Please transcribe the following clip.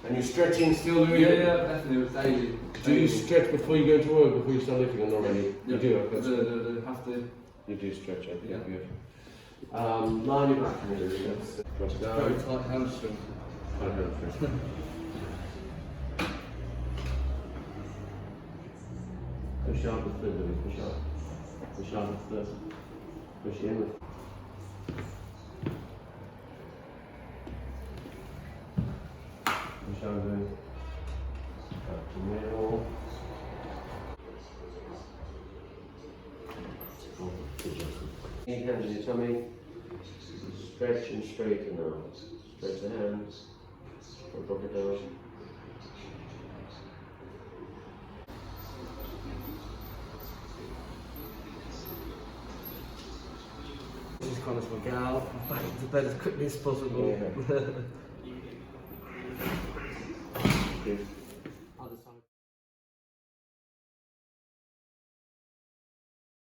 And you're stretching still, Louis? Yeah, definitely, it's daily. Do you stretch before you go into work, before you start lifting, or not really? Yeah. You do, okay. The have to. You do stretch, okay, Yeah. good. Lie on your back for me, Louis. Let's go. Very tight hamstring. Okay. Push out the foot, Louis, push out. Push out the foot. Push in with. Push out, Louis. Back to middle. Knee, hands in your tummy. Stretch and straighten now. Stretch the hands. Or drop it down. Just kind of get out, back into bed as quickly as possible. Yeah. Good.